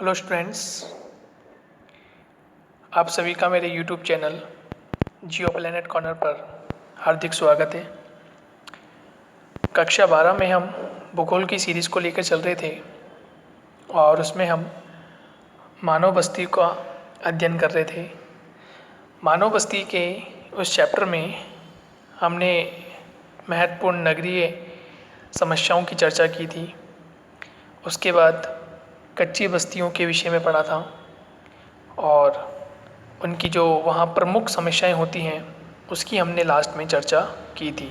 Hello students, आप सभी का मेरे यूट्यूब चैनल जियो प्लेनेट कॉर्नर पर हार्दिक स्वागत है। कक्षा 12 में हम भूगोल की सीरीज़ को लेकर चल रहे थे और उसमें हम मानव बस्ती का अध्ययन कर रहे थे। मानव बस्ती के उस चैप्टर में हमने महत्वपूर्ण नगरीय समस्याओं की चर्चा की थी। उसके बाद कच्ची बस्तियों के विषय में पढ़ा था और उनकी जो वहाँ प्रमुख समस्याएं होती हैं उसकी हमने लास्ट में चर्चा की थी।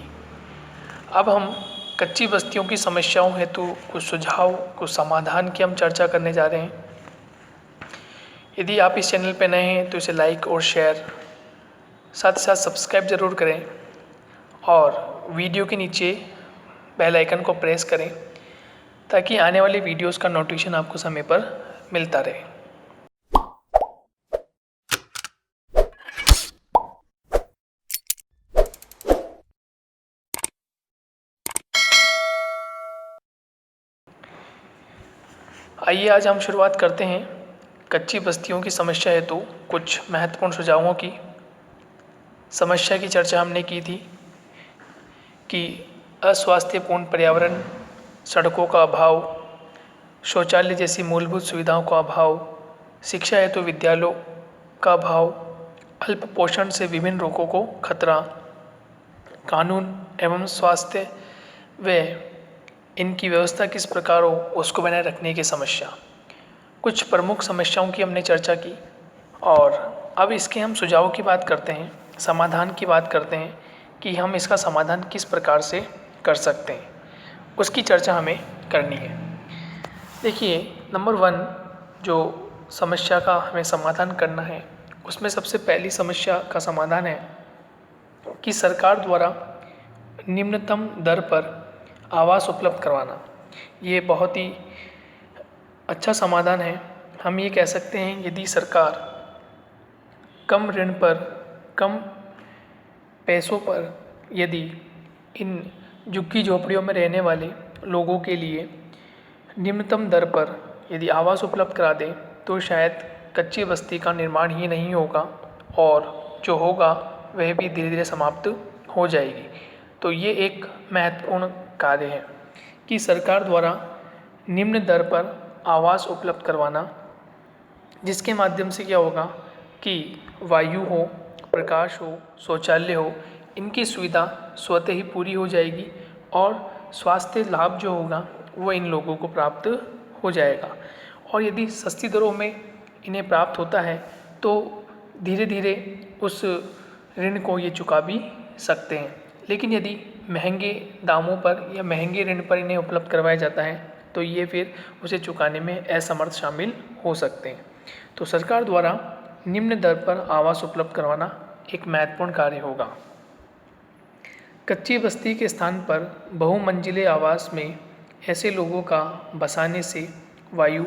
अब हम कच्ची बस्तियों की समस्याओं हेतु कुछ सुझाव, कुछ समाधान की हम चर्चा करने जा रहे हैं। यदि आप इस चैनल पर नए हैं तो इसे लाइक और शेयर, साथ ही साथ सब्सक्राइब ज़रूर करें और वीडियो के नीचे बेल आइकन को प्रेस करें ताकि आने वाले वीडियोस का नोटिफिकेशन आपको समय पर मिलता रहे। आइए आज हम शुरुआत करते हैं कच्ची बस्तियों की समस्या हेतु कुछ महत्वपूर्ण सुझावों की। समस्या की चर्चा हमने की थी कि अस्वास्थ्यपूर्ण पर्यावरण, सड़कों का अभाव, शौचालय जैसी मूलभूत सुविधाओं का अभाव, शिक्षा हेतु विद्यालयों का अभाव, अल्प पोषण से विभिन्न रोगों को खतरा, कानून एवं स्वास्थ्य व इनकी व्यवस्था किस प्रकार हो उसको बनाए रखने की समस्या। कुछ प्रमुख समस्याओं की हमने चर्चा की और अब इसके हम सुझावों की बात करते हैं, समाधान की बात करते हैं कि हम इसका समाधान किस प्रकार से कर सकते हैं, उसकी चर्चा हमें करनी है। देखिए, नंबर 1 जो समस्या का हमें समाधान करना है उसमें सबसे पहली समस्या का समाधान है कि सरकार द्वारा निम्नतम दर पर आवास उपलब्ध करवाना। ये बहुत ही अच्छा समाधान है। हम ये कह सकते हैं यदि सरकार कम ऋण पर, कम पैसों पर यदि इन झुग्गी झोपड़ियों में रहने वाले लोगों के लिए निम्नतम दर पर यदि आवास उपलब्ध करा दे तो शायद कच्ची बस्ती का निर्माण ही नहीं होगा और जो होगा वह भी धीरे धीरे समाप्त हो जाएगी। तो ये एक महत्वपूर्ण कार्य है कि सरकार द्वारा निम्न दर पर आवास उपलब्ध करवाना, जिसके माध्यम से क्या होगा कि वायु हो, प्रकाश हो, शौचालय हो, इनकी सुविधा स्वतः ही पूरी हो जाएगी और स्वास्थ्य लाभ जो होगा वो इन लोगों को प्राप्त हो जाएगा। और यदि सस्ती दरों में इन्हें प्राप्त होता है तो धीरे धीरे उस ऋण को ये चुका भी सकते हैं। लेकिन यदि महंगे दामों पर या महंगे ऋण पर इन्हें उपलब्ध करवाया जाता है तो ये फिर उसे चुकाने में असमर्थ शामिल हो सकते हैं। तो सरकार द्वारा निम्न दर पर आवास उपलब्ध करवाना एक महत्वपूर्ण कार्य होगा। कच्ची बस्ती के स्थान पर बहुमंजिले आवास में ऐसे लोगों का बसाने से वायु,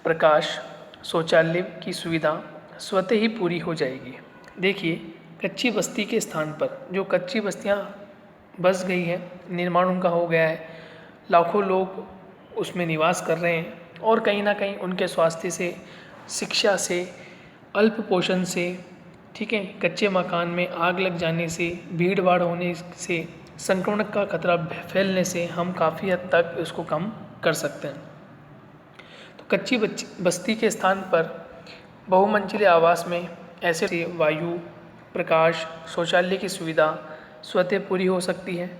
प्रकाश, शौचालय की सुविधा स्वतः ही पूरी हो जाएगी। देखिए, कच्ची बस्ती के स्थान पर जो कच्ची बस्तियां बस गई हैं, निर्माण उनका हो गया है, लाखों लोग उसमें निवास कर रहे हैं और कहीं ना कहीं उनके स्वास्थ्य से, शिक्षा से, अल्प पोषण से, ठीक है, कच्चे मकान में आग लग जाने से, भीड़ भाड़ होने से, संक्रमण का खतरा फैलने से हम काफ़ी हद तक इसको कम कर सकते हैं। तो कच्ची बस्ती के स्थान पर बहुमंजिले आवास में ऐसे वायु, प्रकाश, शौचालय की सुविधा स्वतः पूरी हो सकती है।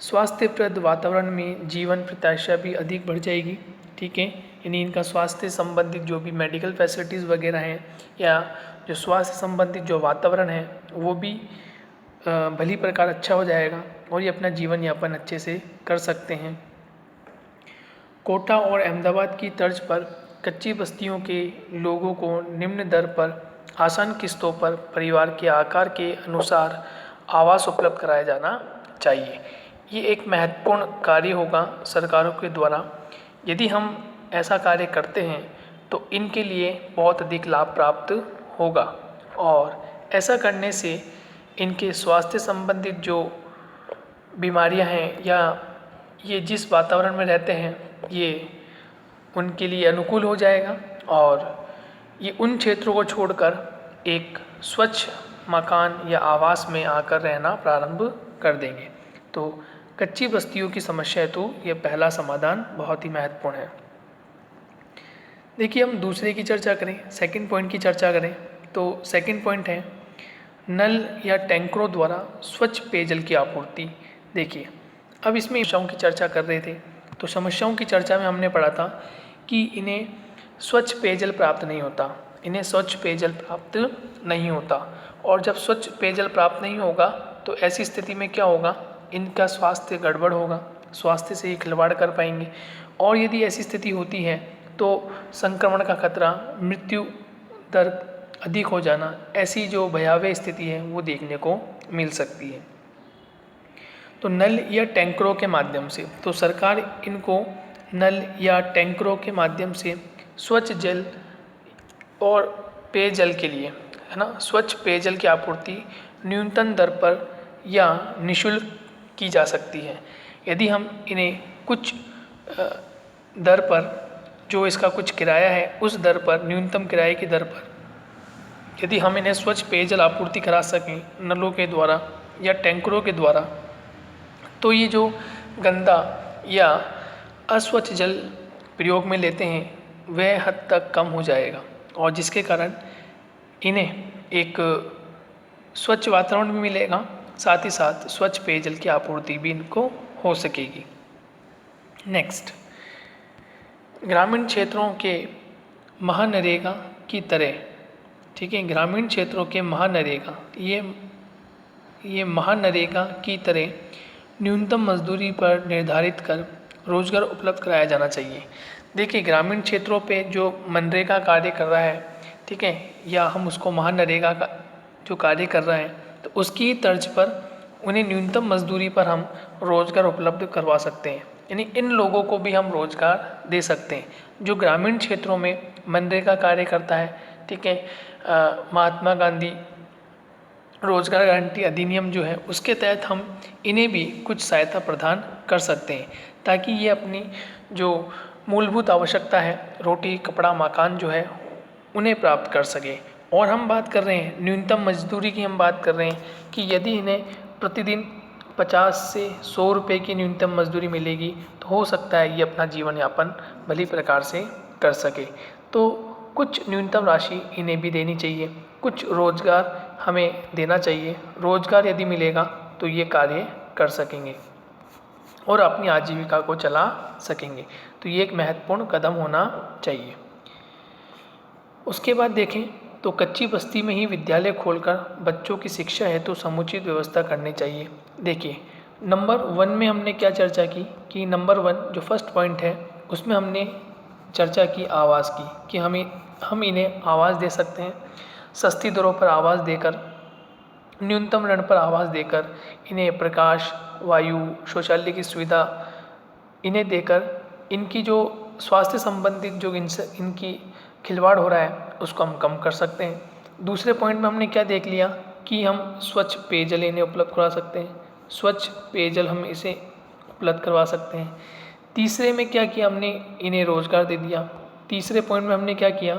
स्वास्थ्यप्रद वातावरण में जीवन प्रत्याशा भी अधिक बढ़ जाएगी, ठीक है, यानी इनका स्वास्थ्य संबंधित जो भी मेडिकल फैसिलिटीज़ वगैरह हैं या जो स्वास्थ्य संबंधित जो वातावरण है वो भी भली प्रकार अच्छा हो जाएगा और ये अपना जीवन यापन अच्छे से कर सकते हैं। कोटा और अहमदाबाद की तर्ज पर कच्ची बस्तियों के लोगों को निम्न दर पर आसान किस्तों पर परिवार के आकार के अनुसार आवास उपलब्ध कराया जाना चाहिए। ये एक महत्वपूर्ण कार्य होगा सरकारों के द्वारा। यदि हम ऐसा कार्य करते हैं तो इनके लिए बहुत अधिक लाभ प्राप्त होगा और ऐसा करने से इनके स्वास्थ्य संबंधित जो बीमारियां हैं या ये जिस वातावरण में रहते हैं ये उनके लिए अनुकूल हो जाएगा और ये उन क्षेत्रों को छोड़कर एक स्वच्छ मकान या आवास में आकर रहना प्रारंभ कर देंगे। तो कच्ची बस्तियों की समस्या हेतु ये पहला समाधान बहुत ही महत्वपूर्ण है। देखिए हम दूसरे की चर्चा करें, सेकंड पॉइंट की चर्चा करें तो सेकंड पॉइंट है नल या टैंकरों द्वारा स्वच्छ पेयजल की आपूर्ति। देखिए अब इसमें समस्याओं की चर्चा कर रहे थे, तो समस्याओं की चर्चा में हमने पढ़ा था कि इन्हें स्वच्छ पेयजल प्राप्त नहीं होता, इन्हें स्वच्छ पेयजल प्राप्त नहीं होता और जब स्वच्छ पेयजल प्राप्त नहीं होगा तो ऐसी स्थिति में क्या होगा, इनका स्वास्थ्य गड़बड़ होगा, स्वास्थ्य से ही खिलवाड़ कर पाएंगे और यदि ऐसी स्थिति होती है तो संक्रमण का खतरा, मृत्यु दर अधिक हो जाना, ऐसी जो भयावह स्थिति है वो देखने को मिल सकती है। तो नल या टैंकरों के माध्यम से, तो सरकार इनको नल या टैंकरों के माध्यम से स्वच्छ जल और पेयजल के लिए, है ना, स्वच्छ पेयजल की आपूर्ति न्यूनतम दर पर या निःशुल्क की जा सकती है। यदि हम इन्हें कुछ दर पर, जो इसका कुछ किराया है उस दर पर, न्यूनतम किराए की दर पर यदि हम इन्हें स्वच्छ पेयजल आपूर्ति करा सकें नलों के द्वारा या टैंकरों के द्वारा, तो ये जो गंदा या अस्वच्छ जल प्रयोग में लेते हैं वह हद तक कम हो जाएगा और जिसके कारण इन्हें एक स्वच्छ वातावरण भी मिलेगा, साथ ही साथ स्वच्छ पेयजल की आपूर्ति भी इनको हो सकेगी। नेक्स्ट, ग्रामीण क्षेत्रों के महानरेगा की तरह, ठीक है, ग्रामीण क्षेत्रों के महानरेगा, ये महानरेगा की तरह न्यूनतम मजदूरी पर निर्धारित कर रोजगार उपलब्ध कराया जाना चाहिए। देखिए ग्रामीण क्षेत्रों पे जो मनरेगा कार्य कर रहा है, ठीक है, या हम उसको महानरेगा का जो कार्य कर रहा है, तो उसकी तर्ज पर उन्हें न्यूनतम मजदूरी पर हम रोजगार उपलब्ध करवा सकते हैं, यानी इन लोगों को भी हम रोजगार दे सकते हैं जो ग्रामीण क्षेत्रों में मनरेगा कार्य करता है, ठीक है। महात्मा गांधी रोजगार गारंटी अधिनियम जो है उसके तहत हम इन्हें भी कुछ सहायता प्रदान कर सकते हैं ताकि ये अपनी जो मूलभूत आवश्यकता है, रोटी कपड़ा मकान जो है, उन्हें प्राप्त कर सके। और हम बात कर रहे हैं न्यूनतम मजदूरी की, हम बात कर रहे हैं कि यदि इन्हें प्रतिदिन 50 से 100 रुपये की न्यूनतम मजदूरी मिलेगी तो हो सकता है ये अपना जीवन यापन भली प्रकार से कर सके। तो कुछ न्यूनतम राशि इन्हें भी देनी चाहिए, कुछ रोजगार हमें देना चाहिए। रोजगार यदि मिलेगा तो ये कार्य कर सकेंगे और अपनी आजीविका को चला सकेंगे। तो ये एक महत्वपूर्ण कदम होना चाहिए। उसके बाद देखें तो कच्ची बस्ती में ही विद्यालय खोलकर बच्चों की शिक्षा हेतु समुचित व्यवस्था करनी चाहिए। देखिए नंबर 1 में हमने क्या चर्चा की कि नंबर 1 जो फर्स्ट पॉइंट है उसमें हमने चर्चा की आवास की, कि हम इन्हें आवास दे सकते हैं, सस्ती दरों पर आवास देकर, न्यूनतम ऋण पर आवास देकर, इन्हें प्रकाश, वायु, शौचालय की सुविधा इन्हें देकर इनकी जो स्वास्थ्य संबंधित जो इनकी खिलवाड़ हो रहा है उसको हम कम कर सकते हैं। दूसरे पॉइंट में हमने क्या देख लिया कि हम स्वच्छ पेयजल इन्हें उपलब्ध करा सकते हैं, स्वच्छ पेयजल हम इसे उपलब्ध करवा सकते हैं। तीसरे में क्या किया, हमने इन्हें रोजगार दे दिया। तीसरे पॉइंट में हमने क्या किया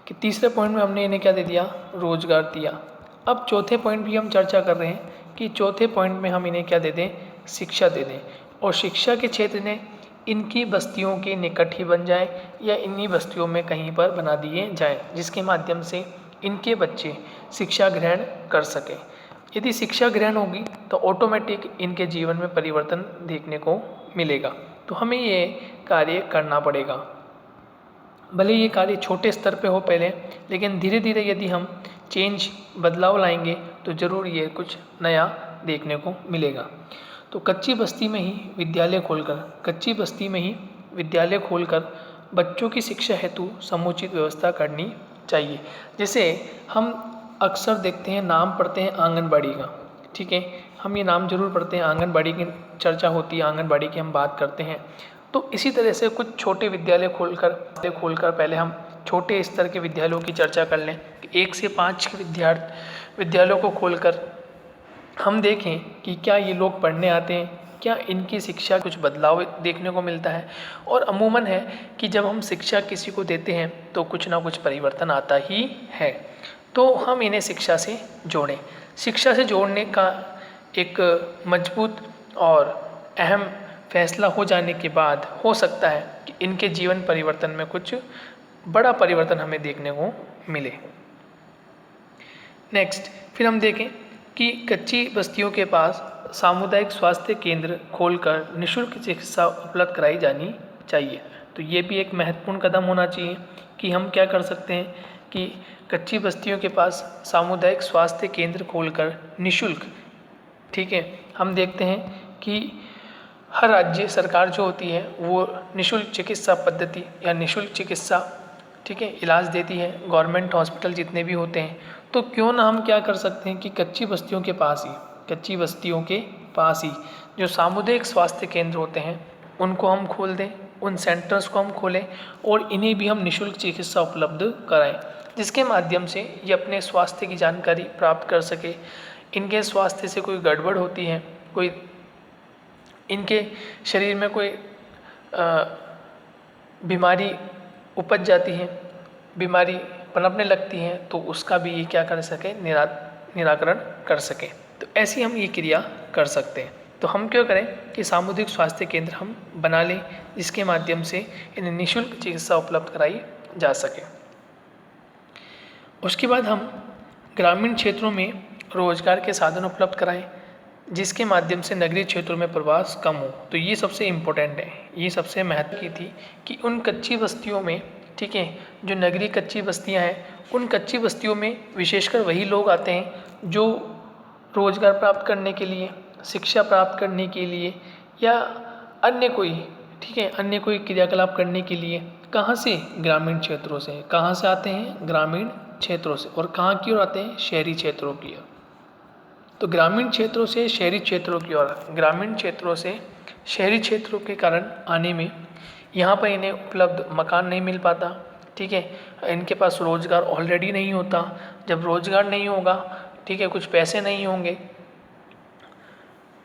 कि तीसरे पॉइंट में हमने इन्हें क्या दे दिया, रोजगार दिया। अब चौथे पॉइंट भी हम चर्चा कर रहे हैं कि चौथे पॉइंट में हम इन्हें क्या दे दें, शिक्षा दे दें और शिक्षा के क्षेत्र में इनकी बस्तियों के निकट ही बन जाए या इन्हीं बस्तियों में कहीं पर बना दिए जाएं, जिसके माध्यम से इनके बच्चे शिक्षा ग्रहण कर सकें। यदि शिक्षा ग्रहण होगी तो ऑटोमेटिक इनके जीवन में परिवर्तन देखने को मिलेगा। तो हमें ये कार्य करना पड़ेगा, भले ये कार्य छोटे स्तर पे हो पहले, लेकिन धीरे धीरे यदि हम बदलाव लाएंगे तो ज़रूर ये कुछ नया देखने को मिलेगा। तो कच्ची बस्ती में ही विद्यालय खोलकर बच्चों की शिक्षा हेतु समुचित व्यवस्था करनी चाहिए। जैसे हम अक्सर देखते हैं, नाम पढ़ते हैं आंगनबाड़ी का, ठीक है, हम ये नाम जरूर पढ़ते हैं, आंगनबाड़ी की चर्चा होती है, आंगनबाड़ी की हम बात करते हैं। तो इसी तरह से कुछ छोटे विद्यालय खोलकर पहले हम छोटे स्तर के विद्यालयों की चर्चा कर लें। 1 से 5 के विद्यालयों को खोलकर हम देखें कि क्या ये लोग पढ़ने आते हैं क्या इनकी शिक्षा कुछ बदलाव देखने को मिलता है। और अमूमन है कि जब हम शिक्षा किसी को देते हैं तो कुछ ना कुछ परिवर्तन आता ही है। तो हम इन्हें शिक्षा से जोड़ें। शिक्षा से जोड़ने का एक मजबूत और अहम फैसला हो जाने के बाद हो सकता है कि इनके जीवन परिवर्तन में कुछ बड़ा परिवर्तन हमें देखने को मिले। नेक्स्ट फिर हम देखें कि कच्ची बस्तियों के पास सामुदायिक स्वास्थ्य केंद्र खोलकर निःशुल्क चिकित्सा उपलब्ध कराई जानी चाहिए। तो ये भी एक महत्वपूर्ण कदम होना चाहिए कि हम क्या कर सकते हैं कि कच्ची बस्तियों के पास सामुदायिक स्वास्थ्य केंद्र खोलकर निःशुल्क, ठीक है, हम देखते हैं कि हर राज्य सरकार जो होती है वो निःशुल्क चिकित्सा पद्धति या निःशुल्क चिकित्सा, ठीक है, इलाज देती है। गवर्नमेंट हॉस्पिटल जितने भी होते हैं, तो क्यों ना हम क्या कर सकते हैं कि कच्ची बस्तियों के पास ही जो सामुदायिक स्वास्थ्य केंद्र होते हैं उनको हम खोल दें, उन सेंटर्स को हम खोलें और इन्हें भी हम निःशुल्क चिकित्सा उपलब्ध कराएं, जिसके माध्यम से ये अपने स्वास्थ्य की जानकारी प्राप्त कर सके। इनके स्वास्थ्य से कोई गड़बड़ होती है, कोई इनके शरीर में कोई बीमारी उपज जाती है, बीमारी पनपने लगती है, तो उसका भी ये क्या कर सके, निराकरण कर सके। तो ऐसी हम ये क्रिया कर सकते हैं। तो हम क्या करें कि सामुदायिक स्वास्थ्य केंद्र हम बना लें, जिसके माध्यम से इन्हें निःशुल्क चिकित्सा उपलब्ध कराई जा सके। उसके बाद हम ग्रामीण क्षेत्रों में रोजगार के साधन उपलब्ध कराएं, जिसके माध्यम से नगरीय क्षेत्रों में प्रवास कम हो। तो ये सबसे इम्पोर्टेंट है, ये सबसे महत्व की थी कि उन कच्ची बस्तियों में, ठीक है, जो नगरीय कच्ची बस्तियां हैं, उन कच्ची बस्तियों में विशेषकर वही लोग आते हैं जो रोजगार प्राप्त करने के लिए, शिक्षा प्राप्त करने के लिए या अन्य कोई, ठीक है, अन्य कोई क्रियाकलाप करने के लिए कहाँ से, ग्रामीण क्षेत्रों से। कहाँ से आते हैं? ग्रामीण क्षेत्रों से। और कहाँ की ओर आते हैं? शहरी क्षेत्रों की ओर। तो ग्रामीण क्षेत्रों से शहरी क्षेत्रों की ओर, ग्रामीण क्षेत्रों से शहरी क्षेत्रों के कारण आने में यहाँ पर इन्हें उपलब्ध मकान नहीं मिल पाता, ठीक है, इनके पास रोजगार ऑलरेडी नहीं होता। जब रोजगार नहीं होगा, ठीक है, कुछ पैसे नहीं होंगे,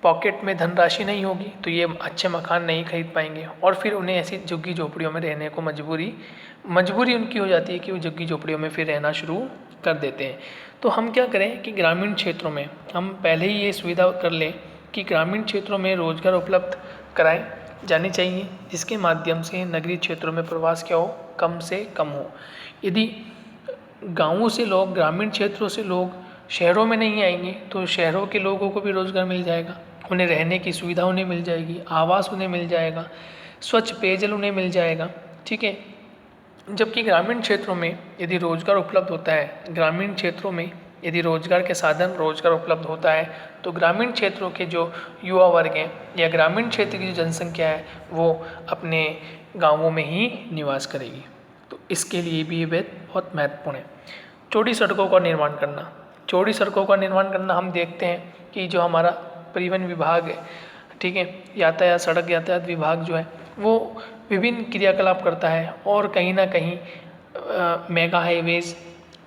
पॉकेट में धनराशि नहीं होगी, तो ये अच्छे मकान नहीं खरीद पाएंगे और फिर उन्हें ऐसी झुग्गी झोपड़ियों में रहने को मजबूरी उनकी हो जाती है कि वो झुग्गी झोपड़ियों में फिर रहना शुरू कर देते हैं। तो हम क्या करें कि ग्रामीण क्षेत्रों में हम पहले ही ये सुविधा कर लें कि ग्रामीण क्षेत्रों में रोजगार उपलब्ध कराएं जाने चाहिए, जिसके माध्यम से नगरीय क्षेत्रों में प्रवास क्या हो, कम से कम हो। यदि गाँवों से लोग, ग्रामीण क्षेत्रों से लोग शहरों में नहीं आएंगे तो शहरों के लोगों को भी रोज़गार मिल जाएगा, उन्हें रहने की सुविधा उन्हें मिल जाएगी, आवास उन्हें मिल जाएगा, स्वच्छ पेयजल उन्हें मिल जाएगा, ठीक है। जबकि ग्रामीण क्षेत्रों में यदि रोज़गार उपलब्ध होता है, ग्रामीण क्षेत्रों में यदि रोज़गार के साधन, रोज़गार उपलब्ध होता है, तो ग्रामीण क्षेत्रों के जो युवा वर्ग हैं या ग्रामीण क्षेत्र की जो जनसंख्या है वो अपने गाँवों में ही निवास करेगी। तो इसके लिए भी ये बहुत महत्वपूर्ण है। चौड़ी सड़कों का निर्माण करना, चौड़ी सड़कों का निर्माण करना, हम देखते हैं कि जो हमारा परिवहन विभाग है, ठीक है, सड़क यातायात विभाग जो है वो विभिन्न क्रियाकलाप करता है और कहीं ना कहीं मेगा हाईवेज़,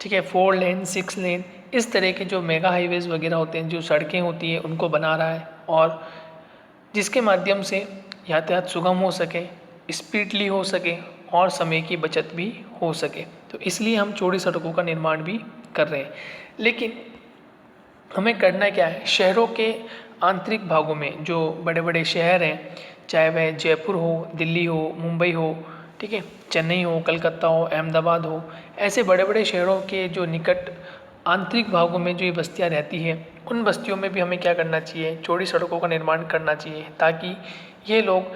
ठीक है, 4 लेन 6 लेन इस तरह के जो मेगा हाईवेज़ वगैरह होते हैं, जो सड़कें होती हैं, उनको बना रहा है और जिसके माध्यम से यातायात सुगम हो सके, स्पीडली हो सके और समय की बचत भी हो सके। तो इसलिए हम चौड़ी सड़कों का निर्माण भी कर रहे हैं। लेकिन हमें करना क्या है, शहरों के आंतरिक भागों में जो बड़े बड़े शहर हैं, चाहे वह जयपुर हो, दिल्ली हो, मुंबई हो, ठीक है, चेन्नई हो, कलकत्ता हो, अहमदाबाद हो, ऐसे बड़े बड़े शहरों के जो निकट आंतरिक भागों में जो ये बस्तियाँ रहती हैं, उन बस्तियों में भी हमें क्या करना चाहिए, चौड़ी सड़कों का निर्माण करना चाहिए, ताकि ये लोग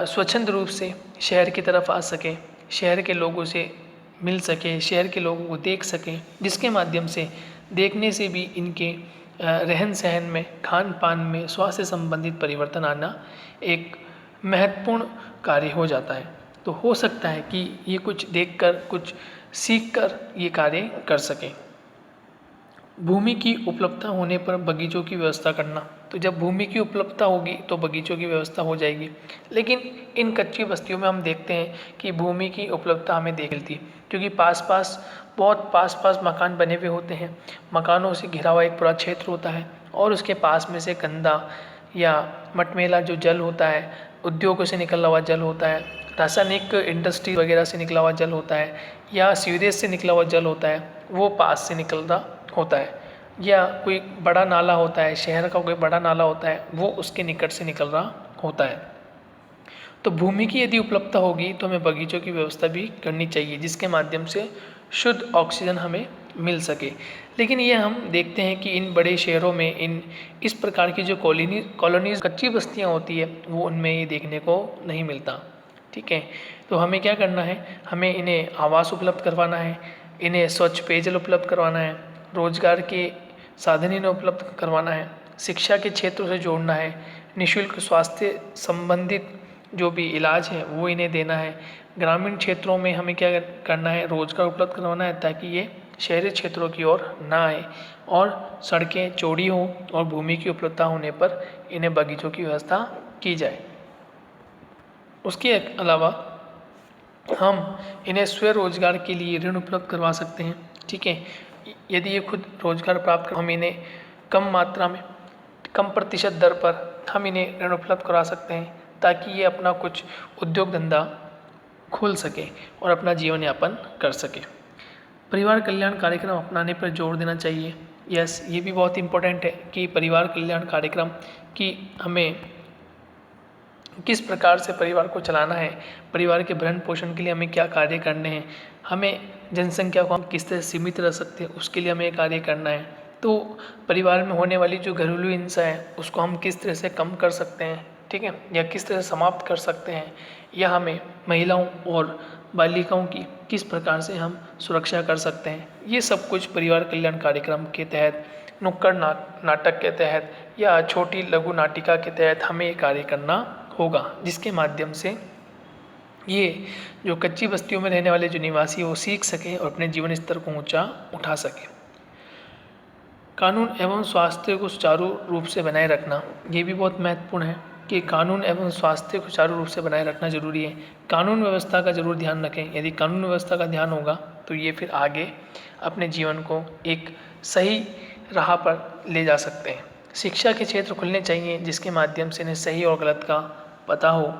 स्वच्छंद रूप से शहर की तरफ आ सकें, शहर के लोगों से मिल सके, शहर के लोगों को देख सकें, जिसके माध्यम से देखने से भी इनके रहन सहन में, खान पान में, स्वास्थ्य संबंधित परिवर्तन आना एक महत्वपूर्ण कार्य हो जाता है। तो हो सकता है कि ये कुछ देखकर, कुछ सीखकर ये कार्य कर सकें। भूमि की उपलब्धता होने पर बगीचों की व्यवस्था करना, तो जब भूमि की उपलब्धता होगी तो बगीचों की व्यवस्था हो जाएगी। लेकिन इन कच्ची बस्तियों में हम देखते हैं कि भूमि की उपलब्धता हमें देख मिलती है, क्योंकि बहुत पास मकान बने हुए होते हैं, मकानों से घिरा हुआ एक पूरा क्षेत्र होता है और उसके पास में से गंदा या मटमैला जो जल होता है, उद्योगों से निकला हुआ जल होता है, रासायनिक इंडस्ट्री वगैरह से निकला हुआ जल होता है, या सीवरेज से निकला हुआ जल होता है, वो पास से निकल रहा होता है, या कोई बड़ा नाला होता है, शहर का कोई बड़ा नाला होता है, वो उसके निकट से निकल रहा होता है। तो भूमि की यदि उपलब्धता होगी तो हमें बगीचों की व्यवस्था भी करनी चाहिए, जिसके माध्यम से शुद्ध ऑक्सीजन हमें मिल सके। लेकिन ये हम देखते हैं कि इन बड़े शहरों में इस प्रकार की जो कॉलोनीज कच्ची बस्तियाँ होती है, वो उनमें ये देखने को नहीं मिलता। ठीक है, तो हमें क्या करना है, हमें इन्हें आवास उपलब्ध करवाना है, इन्हें स्वच्छ पेयजल उपलब्ध करवाना है, रोजगार के साधन इन्हें उपलब्ध करवाना है, शिक्षा के क्षेत्र से जोड़ना है, निःशुल्क स्वास्थ्य संबंधित जो भी इलाज है वो इन्हें देना है। ग्रामीण क्षेत्रों में हमें क्या करना है, रोजगार उपलब्ध करवाना है ताकि ये शहरी क्षेत्रों की ओर ना आए, और सड़कें चौड़ी हों और भूमि की उपलब्धता होने पर इन्हें बगीचों की व्यवस्था की जाए। उसके अलावा हम इन्हें स्वरोजगार के लिए ऋण उपलब्ध करवा सकते हैं। ठीक है, यदि ये खुद रोजगार प्राप्त कर, हम इन्हें कम मात्रा में, कम प्रतिशत दर पर हम इन्हें ऋण उपलब्ध करा सकते हैं ताकि ये अपना कुछ उद्योग धंधा खोल सके और अपना जीवन यापन कर सके। परिवार कल्याण कार्यक्रम अपनाने पर जोर देना चाहिए। यस, ये भी बहुत इम्पोर्टेंट है कि परिवार कल्याण कार्यक्रम की हमें किस प्रकार से परिवार को चलाना है, परिवार के भरण पोषण के लिए हमें क्या कार्य करने हैं, हमें जनसंख्या को हम किस तरह सीमित रख सकते हैं, उसके लिए हमें कार्य करना है। तो परिवार में होने वाली जो घरेलू हिंसा है उसको हम किस तरह से कम कर सकते हैं, ठीक है, या किस तरह समाप्त कर सकते हैं, या हमें महिलाओं और बालिकाओं की किस प्रकार से हम सुरक्षा कर सकते हैं, ये सब कुछ परिवार कल्याण कार्यक्रम के तहत, नुक्कड़ नाटक के तहत या छोटी लघु नाटिका के तहत हमें ये कार्य करना होगा, जिसके माध्यम से ये जो कच्ची बस्तियों में रहने वाले जो निवासी वो सीख सकें और अपने जीवन स्तर को ऊंचा उठा सकें। कानून एवं स्वास्थ्य को सुचारू रूप से बनाए रखना, ये भी बहुत महत्वपूर्ण है कि कानून एवं स्वास्थ्य को सुचारू रूप से बनाए रखना जरूरी है। कानून व्यवस्था का जरूर ध्यान रखें। यदि कानून व्यवस्था का ध्यान होगा तो ये फिर आगे अपने जीवन को एक सही राह पर ले जा सकते हैं। शिक्षा के क्षेत्र खुलने चाहिए जिसके माध्यम से इन्हें सही और गलत का पता हो।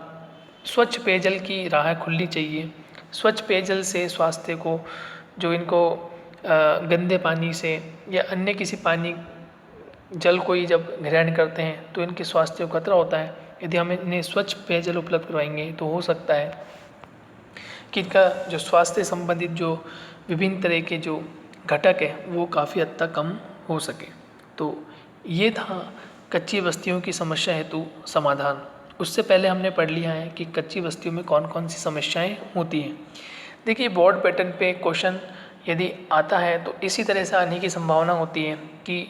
स्वच्छ पेयजल की राह खुलनी चाहिए। स्वच्छ पेयजल से स्वास्थ्य को, जो इनको गंदे पानी से या अन्य किसी पानी जल को ही जब ग्रहण करते हैं तो इनके स्वास्थ्य को खतरा होता है। यदि हम इन्हें स्वच्छ पेयजल उपलब्ध करवाएंगे तो हो सकता है कि इनका जो स्वास्थ्य संबंधित जो विभिन्न तरह के जो घटक है वो काफ़ी हद तक कम हो सके। तो ये था कच्ची बस्तियों की समस्या हेतु समाधान। उससे पहले हमने पढ़ लिया है कि कच्ची बस्तियों में कौन कौन सी समस्याएं होती हैं। देखिए, बोर्ड पैटर्न पे क्वेश्चन यदि आता है तो इसी तरह से आने की संभावना होती है कि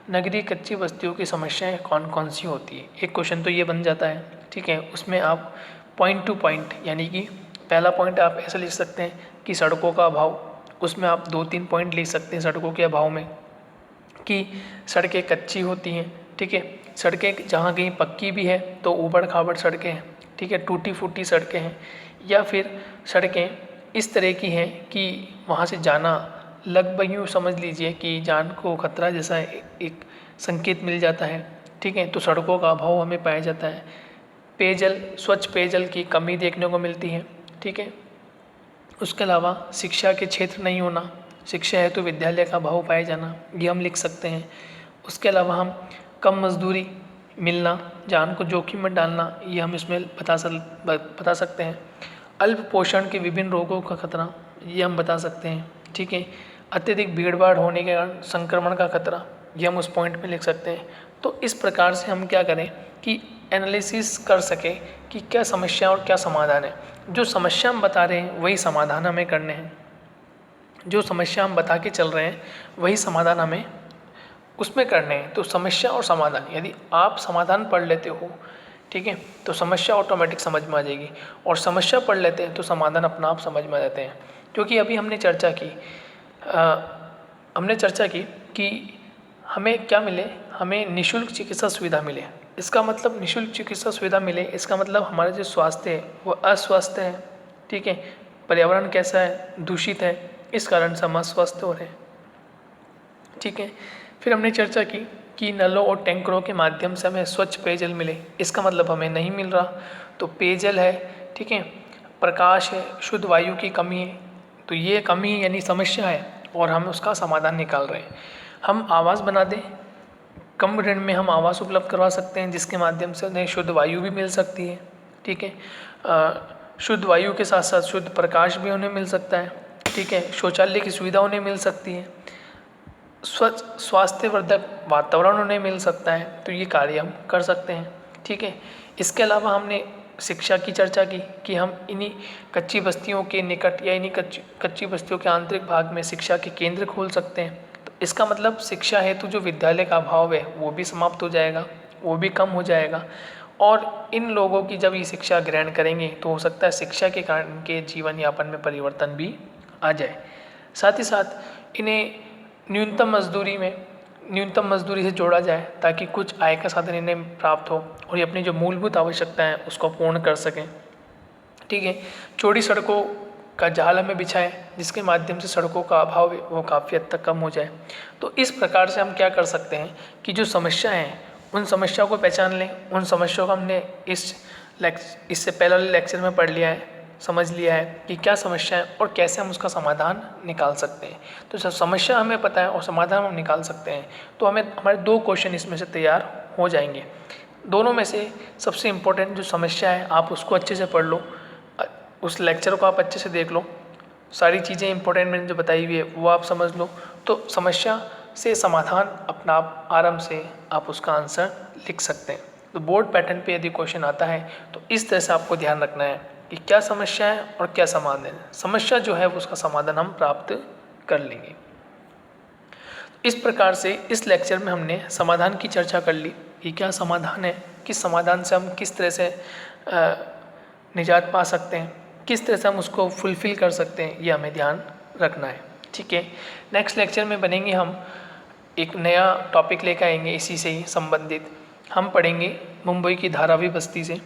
नगरीय कच्ची बस्तियों की समस्याएं कौन कौन सी होती है। एक क्वेश्चन तो ये बन जाता है, ठीक है, उसमें आप पॉइंट टू पॉइंट, यानी कि पहला पॉइंट आप ऐसा लिख सकते हैं कि सड़कों का अभाव, उसमें आप 2-3 पॉइंट लिख सकते हैं सड़कों के अभाव में कि सड़कें कच्ची होती हैं, ठीक है, सड़कें जहाँ कहीं पक्की भी है तो ऊबड़ खाबड़ सड़कें हैं, ठीक है, टूटी फूटी सड़कें हैं, या फिर सड़कें इस तरह की हैं कि वहाँ से जाना लगभग यूँ समझ लीजिए कि जान को खतरा जैसा एक संकेत मिल जाता है, ठीक है। तो सड़कों का अभाव हमें पाया जाता है। पेयजल, स्वच्छ पेयजल की कमी देखने को मिलती है, ठीक है। उसके अलावा शिक्षा के क्षेत्र नहीं होना, शिक्षा है तो विद्यालय का अभाव पाया जाना, ये हम लिख सकते हैं। उसके अलावा हम कम मजदूरी मिलना, जान को जोखिम में डालना, ये हम इसमें बता सकते हैं। अल्प पोषण के विभिन्न रोगों का खतरा, ये हम बता सकते हैं, ठीक है। अत्यधिक भीड़ भाड़ होने के कारण संक्रमण का खतरा, ये हम उस पॉइंट में लिख सकते हैं। तो इस प्रकार से हम क्या करें कि एनालिसिस कर सके कि क्या समस्या और क्या समाधान है। जो समस्या हम बता रहे हैं वही समाधान हमें करने हैं, जो समस्या हम बता के चल रहे हैं वही समाधान हमें उसमें करने हैं। तो समस्या और समाधान, यदि आप समाधान पढ़ लेते हो, ठीक है, तो समस्या ऑटोमेटिक समझ में आ जाएगी, और समस्या पढ़ लेते हैं तो समाधान अपना आप समझ में आ जाते हैं। क्योंकि अभी हमने चर्चा की कि हमें क्या मिले, हमें निःशुल्क चिकित्सा सुविधा मिले। इसका मतलब निःशुल्क चिकित्सा सुविधा मिले, इसका मतलब हमारा जो स्वास्थ्य है वो अस्वस्थ है, ठीक है, पर्यावरण कैसा है, दूषित है, इस कारण से हम अस्वस्थ हो रहे हैं, ठीक है। फिर हमने चर्चा की कि नलों और टैंकरों के माध्यम से हमें स्वच्छ पेयजल मिले, इसका मतलब हमें नहीं मिल रहा। तो पेयजल है, ठीक है, प्रकाश है, शुद्ध वायु की कमी है, तो ये कमी यानी समस्या है और हम उसका समाधान निकाल रहे हैं। हम आवास बना दें, कम ऋण में हम आवास उपलब्ध करवा सकते हैं जिसके माध्यम से उन्हें शुद्ध वायु भी मिल सकती है, ठीक है। शुद्ध वायु के साथ साथ शुद्ध प्रकाश भी उन्हें मिल सकता है, ठीक है। शौचालय की सुविधा उन्हें मिल सकती है, स्वच्छ स्वास्थ्यवर्धक वातावरण उन्हें मिल सकता है। तो ये कार्य हम कर सकते हैं, ठीक है। इसके अलावा हमने शिक्षा की चर्चा की कि हम इन्हीं कच्ची बस्तियों के निकट या इन्हीं कच्ची बस्तियों के आंतरिक भाग में शिक्षा के केंद्र खोल सकते हैं। तो इसका मतलब शिक्षा हेतु जो विद्यालय का अभाव है वो भी समाप्त हो जाएगा, वो भी कम हो जाएगा। और इन लोगों की जब ये शिक्षा ग्रहण करेंगे तो हो सकता है शिक्षा के कारण इनके जीवन यापन में परिवर्तन भी आ जाए। साथ ही साथ इन्हें न्यूनतम मजदूरी से जोड़ा जाए ताकि कुछ आय का साधन इन्हें प्राप्त हो और ये अपनी जो मूलभूत आवश्यकताएं हैं उसको पूर्ण कर सकें, ठीक है। चौड़ी सड़कों का जाल हमें बिछाएं जिसके माध्यम से सड़कों का अभाव है वो काफ़ी हद तक कम हो जाए। तो इस प्रकार से हम क्या कर सकते हैं कि जो समस्याएं हैं उन समस्याओं को पहचान लें। उन समस्याओं को हमने इससे पहले वाले लेक्चर में पढ़ लिया है, समझ लिया है कि क्या समस्या है और कैसे हम उसका समाधान निकाल सकते हैं। तो जब समस्या हमें पता है और समाधान हम निकाल सकते हैं तो हमें हमारे 2 क्वेश्चन इसमें से तैयार हो जाएंगे। दोनों में से सबसे इम्पोर्टेंट जो समस्या है आप उसको अच्छे से पढ़ लो, उस लेक्चर को आप अच्छे से देख लो, सारी चीज़ें इंपॉर्टेंट मैंने जो बताई हुई है वो आप समझ लो, तो समस्या से समाधान अपना आप आराम से आप उसका आंसर लिख सकते हैं। तो बोर्ड पैटर्न पे यदि क्वेश्चन आता है तो इस तरह से आपको ध्यान रखना है कि क्या समस्या है और क्या समाधान है। समस्या जो है उसका समाधान हम प्राप्त कर लेंगे। इस प्रकार से इस लेक्चर में हमने समाधान की चर्चा कर ली कि क्या समाधान है, किस समाधान से हम किस तरह से निजात पा सकते हैं, किस तरह से हम उसको फुलफिल कर सकते हैं, ये हमें ध्यान रखना है, ठीक है। नेक्स्ट लेक्चर में बनेंगे हम एक नया टॉपिक लेकर आएंगे इसी से ही संबंधित। हम पढ़ेंगे मुंबई की धारावी बस्ती से,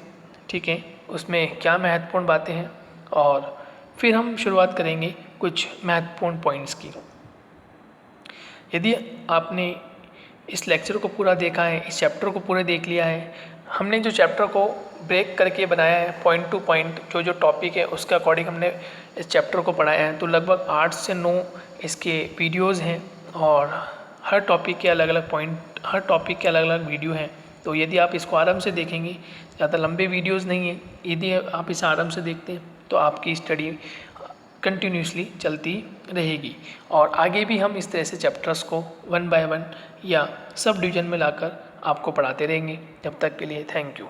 ठीक है, उसमें क्या महत्वपूर्ण बातें हैं और फिर हम शुरुआत करेंगे कुछ महत्वपूर्ण पॉइंट्स की। यदि आपने इस लेक्चर को पूरा देखा है, इस चैप्टर को पूरा देख लिया है, हमने जो चैप्टर को ब्रेक करके बनाया है पॉइंट टू पॉइंट, जो टॉपिक है उसके अकॉर्डिंग हमने इस चैप्टर को पढ़ाया है, तो लगभग 8 से 9 इसके वीडियोज़ हैं और हर टॉपिक के अलग अलग पॉइंट, हर टॉपिक के अलग अलग वीडियो हैं। तो यदि आप इसको आराम से देखेंगे, ज़्यादा लंबे वीडियोज़ नहीं हैं, यदि आप इसे आराम से देखते हैं तो आपकी स्टडी कंटिन्यूसली चलती रहेगी और आगे भी हम इस तरह से चैप्टर्स को 1 बाय 1 या सब डिवीज़न में लाकर आपको पढ़ाते रहेंगे। जब तक के लिए थैंक यू।